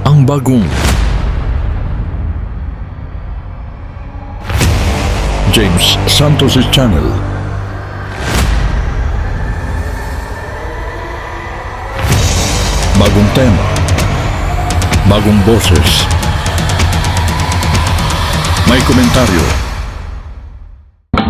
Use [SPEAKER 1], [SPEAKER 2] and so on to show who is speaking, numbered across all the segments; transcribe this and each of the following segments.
[SPEAKER 1] ang bagong James Santos' Channel. Bagong tema, bagong boses, may komentaryo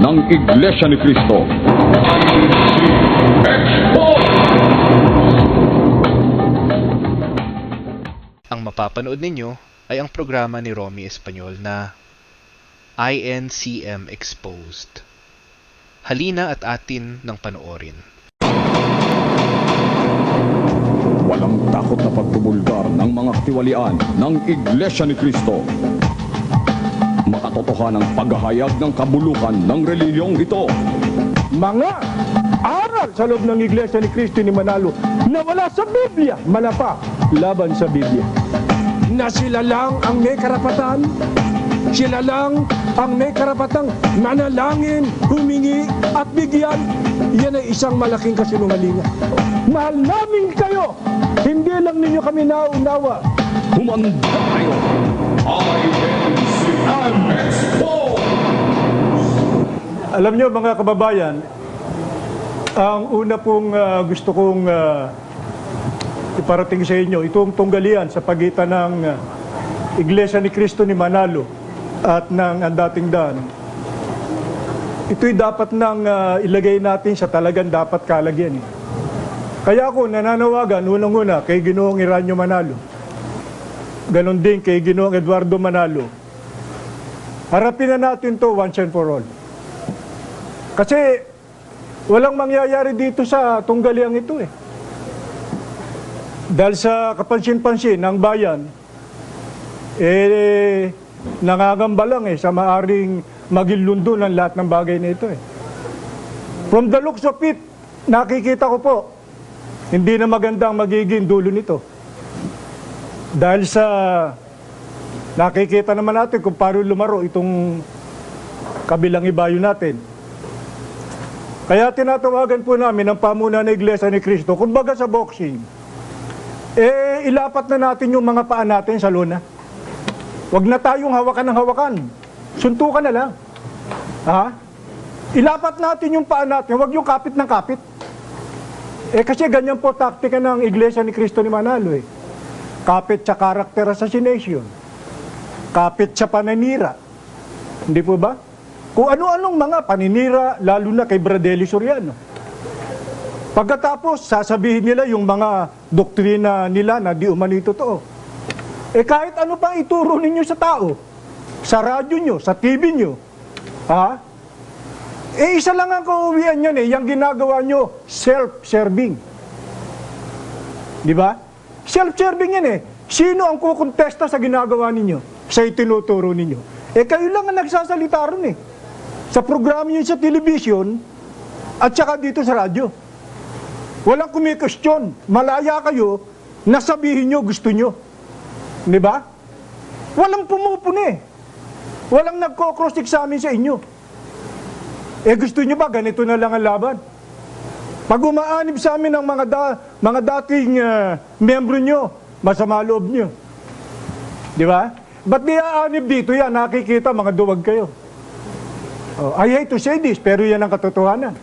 [SPEAKER 2] ng Iglesia ni Cristo.
[SPEAKER 3] Ang mapapanood ninyo ay ang programa ni Romy Espanyol na INCM Exposed. Halina at atin ng panoorin.
[SPEAKER 2] Walang takot na pagtumulgar ng mga katiwalian ng Iglesia ni Cristo. Makatotohanang paghahayag ng kabulukan ng reliyong ito.
[SPEAKER 4] Mga aral sa loob ng Iglesia ni Cristo ni Manalo na wala sa Biblia, manapa laban sa Biblia. Na sila lang ang may karapatan, sila lang ang may karapatang manalangin, humingi at bigyan. Yan ay isang malaking kasinungalingan. Mahal namin kayo, hindi lang ninyo kami naunawa.
[SPEAKER 2] Humanda kayo. INCM Exposed!
[SPEAKER 4] Alam nyo mga kababayan, ang una pong gusto kong iparating sa inyo, itong tunggalian sa pagitan ng Iglesia ni Cristo ni Manalo at ng Dating Daan. Ito'y dapat nang ilagay natin sa talagang dapat kalagyan. Kaya ako nananawagan unang-una kay Ginoong Eranio Manalo. Ganon din kay Ginoong Eduardo Manalo. Harapin na natin to once and for all. Kasi walang mangyayari dito sa tunggaliang ito eh. Dahil sa kapansin-pansin ng bayan, nangangamba lang sa maaring maging ng lahat ng bagay na ito eh. From the looks of it, nakikita ko po, hindi na magandang magiging dulo nito. Dahil sa nakikita naman natin kung paano lumaro itong kabilang ibayo natin. Kaya tinatawagan po namin ang pamunuan ng Iglesia ni Cristo, kumbaga sa boxing, ilapat na natin yung mga paa natin sa lona. Huwag na tayong hawakan ng hawakan. Suntukan na lang. Ha? Ilapat natin yung paa natin, huwag yung kapit ng kapit. Kasi ganyan po taktika ng Iglesia ni Cristo ni Manalo eh. Kapit sa character assassination. Kapit sa paninira. Hindi po ba? Kung ano-anong mga paninira, lalo na kay Bradley Soriano. Pagkatapos, sasabihin nila yung mga doktrina nila na di umano'y totoo. Kahit ano pang ituro ninyo sa tao, sa radyo nyo, sa TV nyo, ha? Isa lang ang kauwian yan yung ginagawa nyo, self-serving. Di ba? Self-serving yan Sino ang kukontesta sa ginagawa ninyo? Sa itinuturo ninyo? Kayo lang ang nagsasalita ron sa programa nyo sa television at saka dito sa radyo. Walang kumikustyon. Malaya kayo na sabihin nyo gusto nyo. Di ba? Walang pumupuni. Walang nagko-cross-examine sa inyo. Gusto nyo ba ganito na lang ang laban? Pag umaanib sa amin ng mga dating membro nyo, masama loob nyo. Di ba? Ba't di aanib dito yan? Nakikita, mga duwag kayo. I hate to say this, pero yan ang katotohanan.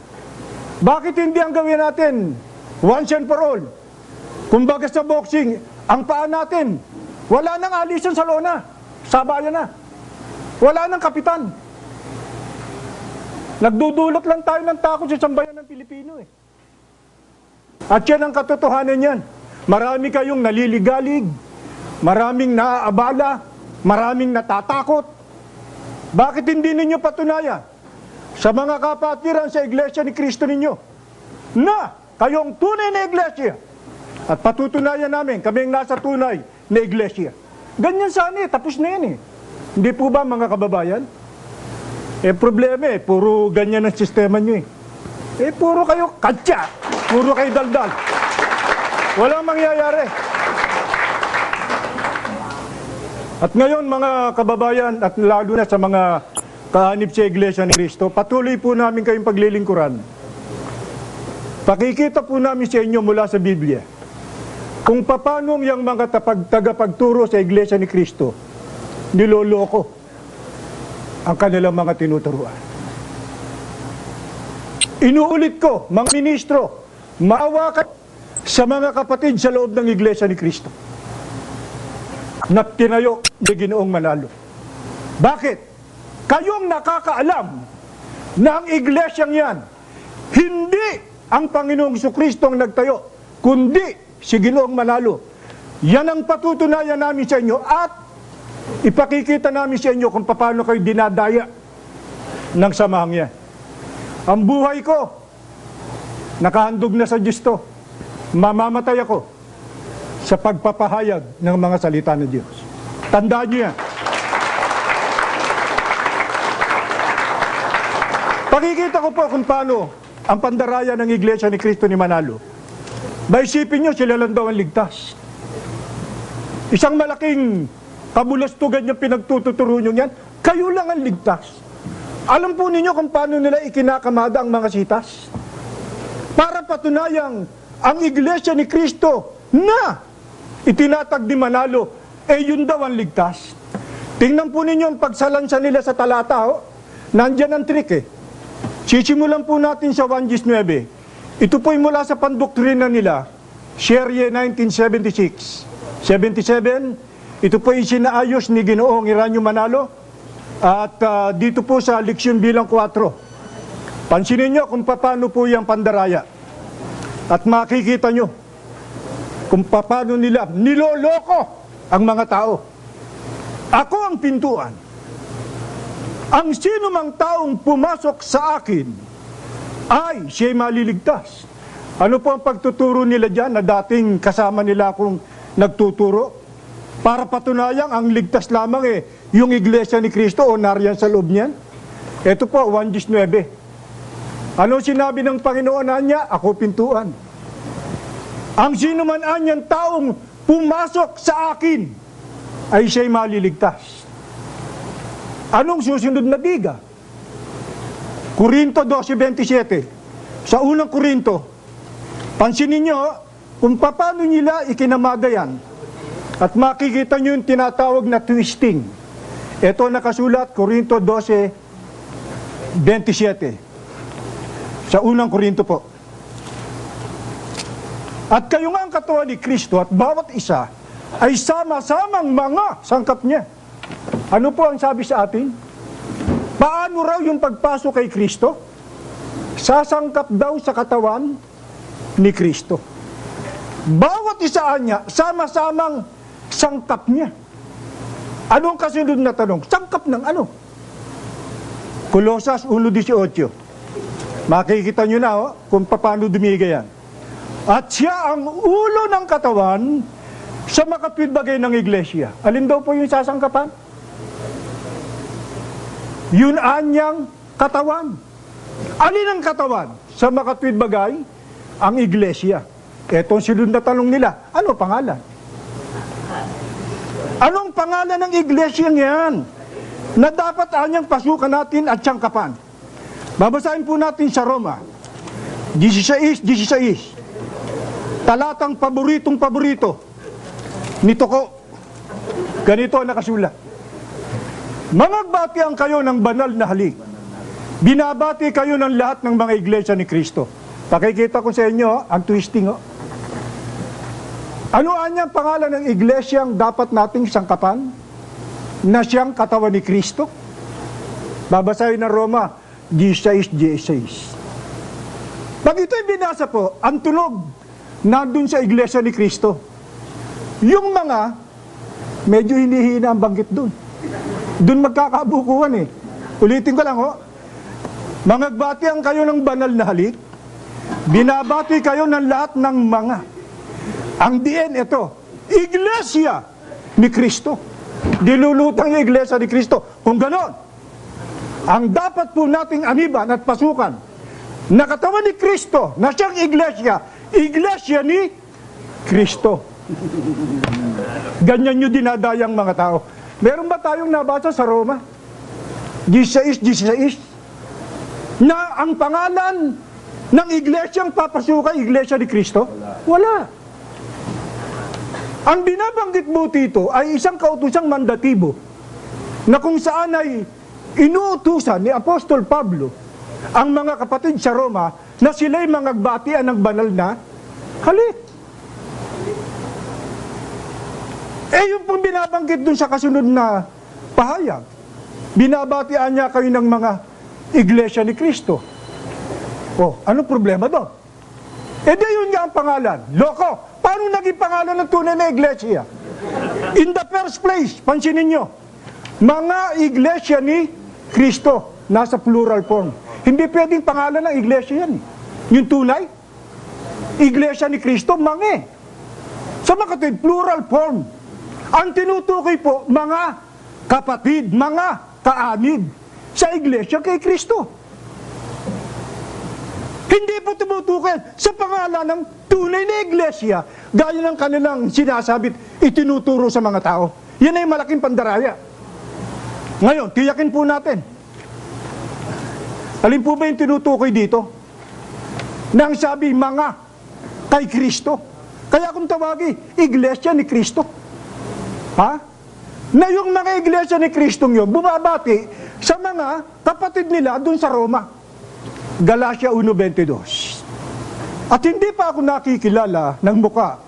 [SPEAKER 4] Bakit hindi ang gawin natin once and for all? Kumbaga sa boxing, ang paa natin, wala nang alisan sa lona. Sabayan na. Wala nang kapitan. Nagdudulot lang tayo ng takot sa sambayan ng Pilipino At yan ang katotohanan yan. Marami kayong naliligalig, maraming naaabala, maraming natatakot. Bakit hindi ninyo patunayan sa mga kapatiran sa Iglesia ni Cristo ninyo na kayong tunay na Iglesia? At patutunayan namin, kami ang nasa tunay na Iglesia. Ganyan sana tapos na yan Hindi po ba mga kababayan? Problema puro ganyan ang sistema nyo puro kayo katsa, puro kayo daldal. Walang mangyayari. At ngayon mga kababayan at lalo na sa mga kaanib sa Iglesia ni Cristo, patuloy po namin kayong paglilingkuran. Pakikita po namin sa inyo mula sa Biblia kung paano yung mga tagapagturo sa Iglesia ni Cristo niloloko ang kanilang mga tinuturuan. Inuulit ko, mga ministro, maawa kayo sa mga kapatid sa loob ng Iglesia ni Cristo na tinayo ni Ginoong Manalo. Bakit? Kayong nakakaalam na ang iglesyang yan, hindi ang Panginoong Jesucristo ang nagtayo, kundi si Ginoong Manalo. Yan ang patutunayan namin sa inyo at ipakikita namin sa inyo kung paano kayo dinadaya ng samahang yan. Ang buhay ko, nakahandog na sa Diyos to. Mamamatay ako sa pagpapahayag ng mga salita ng Diyos. Tandaan niyo yan. Pakikita ko po kung paano ang pandaraya ng Iglesia ni Cristo ni Manalo. Maisipin nyo, sila lang daw ang ligtas. Isang malaking kabulastugan yung pinagtututuro nyo yan, kayo lang ang ligtas. Alam po ninyo kung paano nila ikinakamada ang mga sitas? Para patunayang ang Iglesia ni Cristo na itinatag ni Manalo, yun daw ang ligtas. Tingnan po ninyo ang pagsalansa nila sa talata, nandyan ang trick Sisimulan po natin sa 1:9. Ito po'y mula sa pandoktrina nila, Serie 1976. 77, ito po'y sinaayos ni Ginoong Eranio Manalo at dito po sa leksyon bilang 4. Pansinin nyo kung paano po yung pandaraya at makikita nyo kung paano nila niloloko ang mga tao. Ako ang pintuan. Ang sino mang taong pumasok sa akin ay siya'y maliligtas. Ano po ang pagtuturo nila dyan na dating kasama nila akong nagtuturo? Para patunayang ang ligtas lamang yung Iglesia ni Cristo o nariyan sa loob niyan. Ito po, 1:9. Ano sinabi ng Panginoon niya? Ako pintuan. Ang sino man anyang taong pumasok sa akin ay siya'y maliligtas. Anong susunod na diga? Korinto 12:27. Sa unang Korinto, pansinin nyo kung paano nila ikinamada yan. At makikita nyo yung tinatawag na twisting. Ito nakasulat, Korinto 12:27. Sa unang Korinto po. At kayo nga ang katawan ni Kristo at bawat isa ay sama-samang mga sangkap niya. Ano po ang sabi sa atin? Paano raw yung pagpasok kay Kristo? Sasangkap daw sa katawan ni Kristo. Bawat isa niya, sama-samang sangkap niya. Anong kasunod na tanong? Sangkap ng ano? Kolosas 1:18. Makikita nyo na kung paano dumiga yan. At siya ang ulo ng katawan sa makapitbagay ng iglesia. Alin daw po yung sasangkapan? Yun anyang katawan. Alin ang katawan? Sa makapitbagay, ang iglesia. Etong sunod na tanong nila, ano pangalan? Anong pangalan ng iglesia yan? Na dapat anyang pasukan natin at sangkapan. Babasahin po natin sa Roma 16:16. Talatang paboritong-paborito nito ko. Ganito ang nakasulat. Mangagbati ang kayo ng banal na halik. Binabati kayo ng lahat ng mga iglesia ni Kristo. Pakikita ko sa inyo ang twisting. Ano anyang pangalan ng iglesyang dapat nating sangkapan? Na siyang katawan ni Kristo? Babasahin ng Roma 16:16. Pag ito'y binasa po, ang tunog nandun sa iglesia ni Kristo. Yung mga medyo hinihina ang banggit dun. Dun magkakabukuhan Ulitin ko lang Mangagbati ang kayo ng banal na halik. Binabati kayo ng lahat ng mga. Ang diin ito, iglesia ni Kristo. Dilulutang yung iglesia ni Kristo. Kung ganon, ang dapat po nating aniban at pasukan na katawan ni Kristo, na siyang iglesia ni Kristo. Ganyan nyo dinadayang mga tao. Meron ba tayong nabasa sa Roma 16:16 na ang pangalan ng iglesyang papasukan, iglesia ni Kristo? Wala. Ang binabanggit mo dito ay isang kautosang mandatibo na kung saan ay inuutusan ni Apostol Pablo ang mga kapatid sa Roma na sila'y mangagbatian ng banal na halik. Yung pong binabanggit dun sa kasunod na pahayag, binabatian niya kayo ng mga iglesia ni Kristo. Anong problema doon? Di yun nga ang pangalan. Loko! Paano naging pangalan ng tunay na iglesia? In the first place, pansinin nyo, mga iglesia ni Kristo, nasa plural form. Hindi pwedeng pangalan ng iglesia yan. Yung tunay, iglesia ni Kristo, mange. Sa mga kapatid, plural form. Ang tinutukoy po, mga kapatid, mga kaanib sa iglesia kay Kristo. Hindi po tumutukoy sa pangalan ng tunay na iglesia gaya ng kanilang sinasabit itinuturo sa mga tao. Yan ay malaking pandaraya. Ngayon, tiyakin po natin. Alin po ba yung tinutukoy dito? Nang sabi, mga kay Kristo. Kaya kung tawagi, iglesia ni Kristo. Ha? Na yung mga iglesia ni Kristo yun, bumabati sa mga kapatid nila dun sa Roma. Galatia 1:22. At hindi pa ako nakikilala ng muka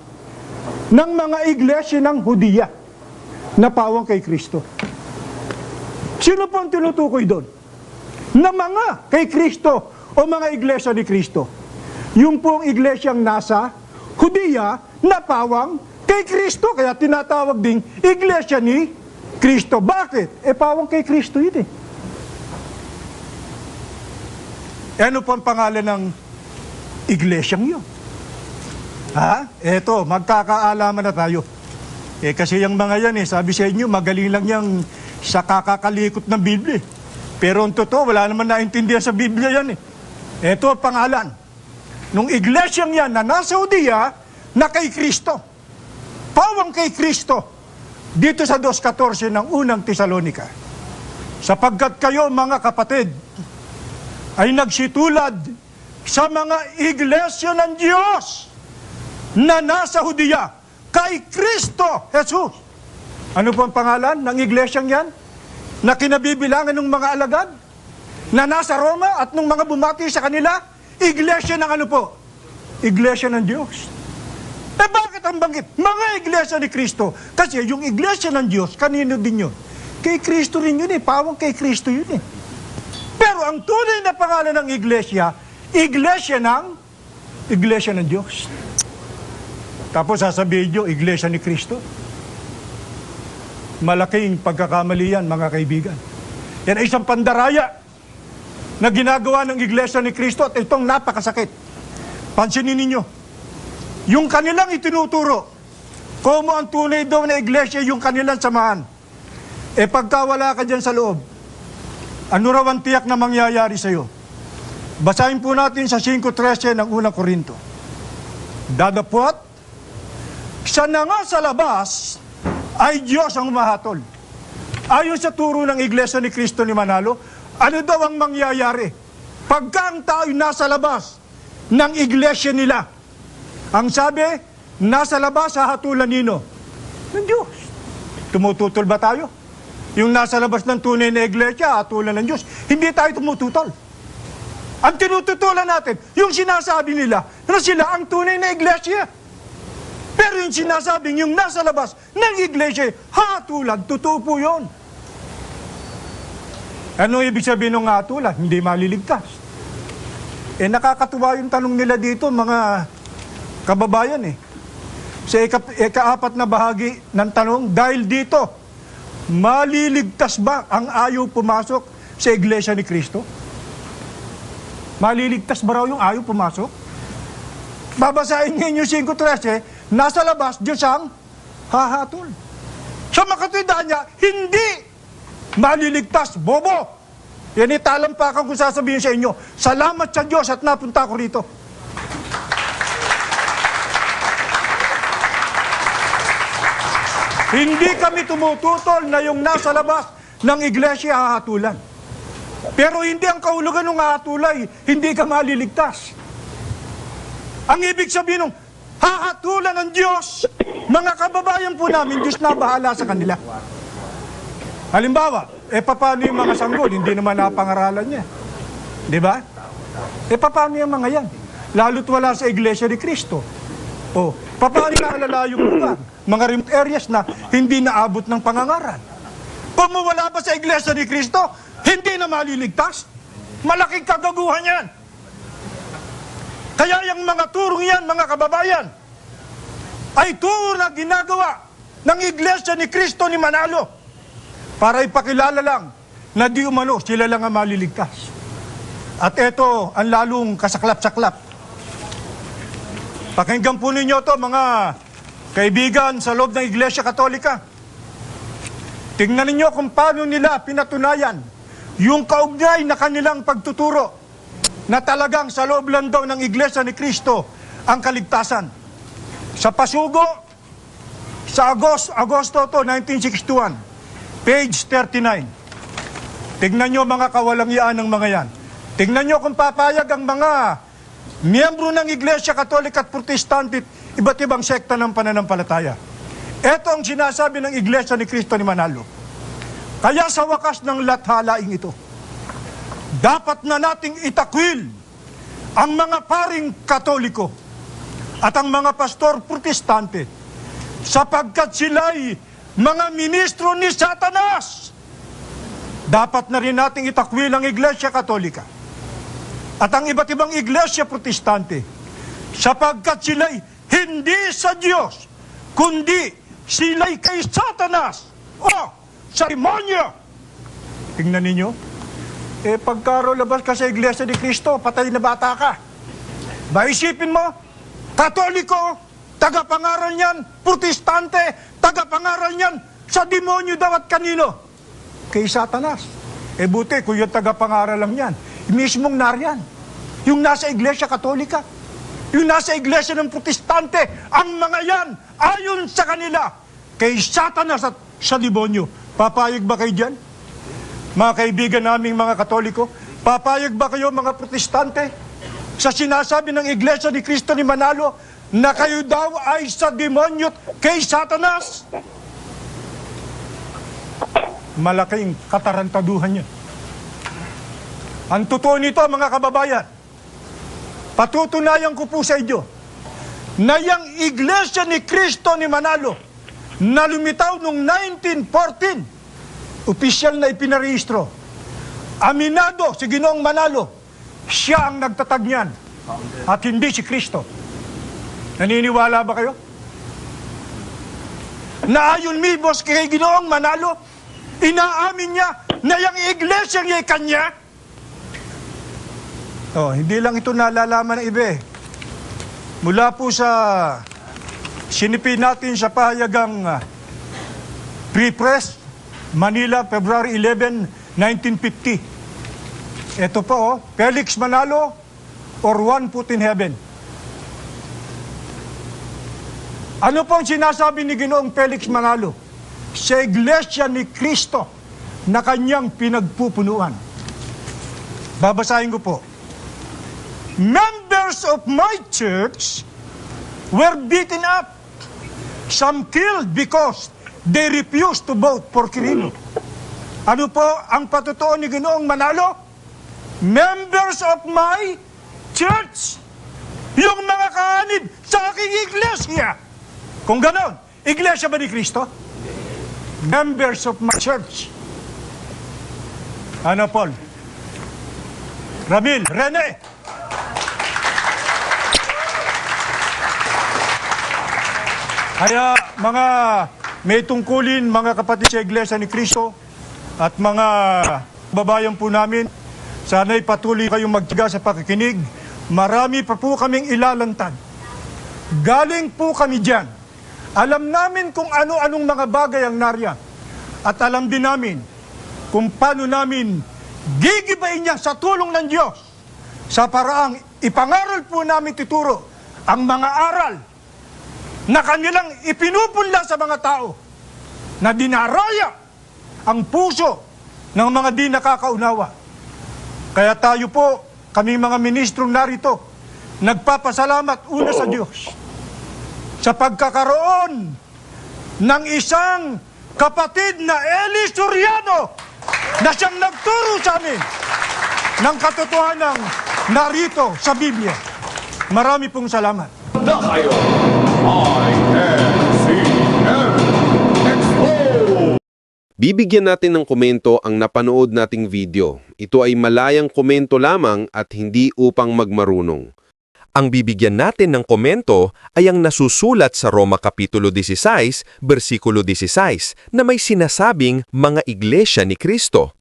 [SPEAKER 4] ng mga iglesia ng Hudiya na pawang kay Kristo. Sino po ang tinutukoy doon? Na mga kay Kristo o mga iglesia ni Kristo. Yung pong iglesyang nasa Hudiya na pawang kay Kristo. Kaya tinatawag ding iglesia ni Kristo. Bakit? Pawang kay Kristo yun eh. Ano po ang pangalan ng iglesyang yun? Eto, magkakaalaman na tayo. Kasi yung mga yan sabi sa inyo, magaling lang yang sa kakakalikot ng Biblia. Pero ang totoo, wala naman naintindihan sa Biblia yan Eto ang pangalan. Nung iglesyang yan na nasa Hudiya, na kay Kristo. Pawang kay Kristo. Dito sa 2:14 ng unang Tesalonika. Sapagkat kayo mga kapatid, ay nagsitulad sa mga iglesia ng Diyos na nasa Hudiya kay Kristo Jesus. Ano po ang pangalan ng iglesyang yan? Na kinabibilangan ng mga alagad? Na nasa Roma at nung mga bumati sa kanila? Iglesia ng ano po? Iglesia ng Diyos. Bakit ang banggit? Mga iglesia ni Kristo. Kasi yung iglesia ng Diyos, kanino din yun? Kay Kristo rin yun pawang kay Kristo yun Pero ang tunay na pangalan ng iglesia ng Diyos. Tapos sasabihin nyo, iglesia ni Kristo. Malaking pagkakamali yan, mga kaibigan. Yan ay isang pandaraya na ginagawa ng iglesia ni Kristo at itong napakasakit. Pansinin ninyo, yung kanilang itinuturo, kung ang tunay daw na iglesia, yung kanilang samahan, pagka wala ka dyan sa loob, ano raw ang tiyak na mangyayari sa iyo? Basahin po natin sa 5:13 ng unang Korinto. Dadapot, siya na nga sa labas ay Diyos ang umahatol. Ayon sa turo ng Iglesia ni Kristo ni Manalo, ano daw ang mangyayari? Pagka ang tao'y nasa labas ng iglesia nila, ang sabi, nasa labas hahatulan nino? Ng Diyos. Tumututol ba tayo? Yung nasa labas ng tunay na iglesia, hatulan ng Diyos. Hindi tayo tumututol. Ang tinututulan natin, yung sinasabi nila na sila ang tunay na iglesia. Pero yung sinasabing yung nasa labas ng iglesia, hatulan, totoo po yun. Ano ibig sabihin ng hatulan? Hindi maliligtas. Nakakatuwa yung tanong nila dito, mga kababayan Sa ika-4 na bahagi ng tanong, dahil dito, maliligtas ba ang ayaw pumasok sa iglesia ni Kristo? Maliligtas ba raw yung ayaw pumasok? Babasahin ngayon yung 5:13, nasa labas, Diyos ang hahatol. Sa makatwidaan niya, hindi maliligtas, bobo. Yan italampakan kung sasabihin sa inyo, salamat sa Diyos at napunta ko rito. Hindi kami tumututol na yung nasa labas ng iglesia hahatulan. Pero hindi ang kahulugan ng hahatulay, hindi ka maliligtas. Ang ibig sabihin ng hahatulan ng Diyos, Mga kababayan po namin, Diyos na bahala sa kanila. Halimbawa, paano yung mga sanggol? Hindi naman napangaralan niya. Di ba? Paano yung mga yan? Lalo't wala sa Iglesia ni Cristo. O, paano naalala yung lugar? Mga remote areas na hindi naabot ng pangangaral. Kung mawala ba sa Iglesia ni Cristo, hindi na maliligtas. Malaking kagaguhan yan. Kaya yung mga turong yan, mga kababayan, ay turo na ginagawa ng Iglesia ni Cristo ni Manalo para ipakilala lang na di umano sila lang ang maliligtas. At ito ang lalong kasaklap-saklap. Pakinggan po ninyo to mga kaibigan sa loob ng Iglesia Katolika. Tingnan ninyo kung paano nila pinatunayan yung kaugnay na kanilang pagtuturo na talagang sa loob lang daw ng Iglesia ni Cristo ang kaligtasan. Sa pasugo, sa Agosto 1961, page 39. Tignan nyo mga kawalangian ng mga yan. Tignan nyo kung papayag ang mga miyembro ng Iglesia Katolika at Protestante, iba't ibang sekta ng pananampalataya. Ito ang sinasabi ng Iglesia ni Cristo ni Manalo. Kaya sa wakas ng lathalaing ito, dapat na nating itakwil ang mga paring Katoliko at ang mga pastor Protestante sapagkat sila'y mga ministro ni Satanas. Dapat na rin nating itakwil ang Iglesia Katolika at ang iba't ibang Iglesia Protestante sapagkat sila'y hindi sa Diyos kundi sila'y kay Satanas o sa demonyo. Tingnan ninyo, pagkarolabas ka sa Iglesia ni Cristo, patay na bata ka. Isipin mo, Katoliko, tagapangaral niyan, Protestante, tagapangaral niyan, sa demonyo daw at kanino? Kay Satanas. Buti kung yung tagapangaral lang yan, mismong nariyan. Yung nasa Iglesia Katolika, yung nasa Iglesia ng Protestante, ang mga yan, ayon sa kanila, kay Satanas at sa demonyo. Papayag ba kayo dyan? Mga kaibigan naming mga Katoliko, papayag ba kayo mga Protestante sa sinasabi ng Iglesia ni Cristo ni Manalo na kayo daw ay sa demonyo kay Satanas? Malaking katarantaduhan yan. Ang totoo nito mga kababayan, patutunayan ko po sa inyo na yung Iglesia ni Cristo ni Manalo na lumitaw noong 1914, opisyal na ipinarehistro. Aminado si Ginoong Manalo, siya ang nagtatag niyan at hindi si Kristo. Naniniwala ba kayo? Na ayon mibos kay Ginoong Manalo, inaamin niya na yung iglesia niya ay kanya? Hindi lang ito nalalaman ng iba. Mula po sa sinipin natin sa pahayagang Free Press, Manila, February 11, 1950. Ito po, Felix Manalo or One Put in Heaven. Ano po ang sinasabi ni Ginoong Felix Manalo sa Iglesia ni Cristo na kanyang pinagpupunuan? Babasahin ko po. Members of my church were beaten up, some killed because they refused to vote for Quirino. Ano po ang patutuo ni Ginoong Manalo? Members of my church, yung mga kaanib sa aking iglesia. Kung ganon, iglesia ba ni Cristo? Members of my church. Ano, Paul? Ramil, Rene. Kaya mga may tungkulin, mga kapatid sa iglesia ni Cristo at mga babayan po namin, sana'y patuloy kayong magtiga sa pakikinig. Marami pa po kaming ilalantad. Galing po kami dyan. Alam namin kung ano-anong mga bagay ang nariyan. At alam din namin kung paano namin gigibayin niya sa tulong ng Diyos sa paraang ipangaral po namin tuturo ang mga aral na kanilang ipinupunla sa mga tao na dinaraya ang puso ng mga di nakakaunawa. Kaya tayo po, kami mga ministrong narito, nagpapasalamat una sa Diyos sa pagkakaroon ng isang kapatid na Eli Soriano na siyang nagturo sa amin ng katotohanan narito sa Biblia. Marami pong salamat.
[SPEAKER 2] Na kayo, INCM Expo!
[SPEAKER 5] Bibigyan natin ng komento ang napanood nating video. Ito ay malayang komento lamang at hindi upang magmarunong. Ang bibigyan natin ng komento ay ang nasusulat sa Roma Kapitulo 16, versikulo 16 na may sinasabing mga iglesia ni Kristo.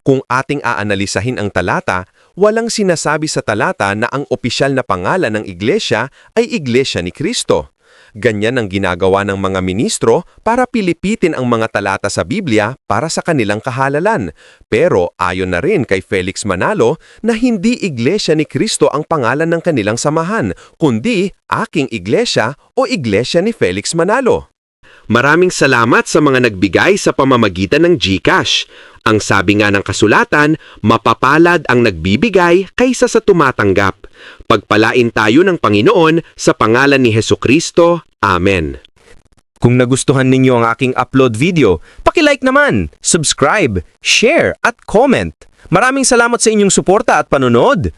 [SPEAKER 5] Kung ating aanalisahin ang talata, walang sinasabi sa talata na ang opisyal na pangalan ng iglesia ay Iglesia ni Kristo. Ganyan ang ginagawa ng mga ministro para pilipitin ang mga talata sa Biblia para sa kanilang kahalalan. Pero ayon na rin kay Felix Manalo na hindi Iglesia ni Kristo ang pangalan ng kanilang samahan, kundi Aking Iglesia o Iglesia ni Felix Manalo. Maraming salamat sa mga nagbigay sa pamamagitan ng GCash. Ang sabi nga ng kasulatan, mapapalad ang nagbibigay kaysa sa tumatanggap. Pagpalain tayo ng Panginoon sa pangalan ni Hesukristo. Amen. Kung nagustuhan ninyo ang aking upload video, paki-like naman, subscribe, share at comment. Maraming salamat sa inyong suporta at panonood.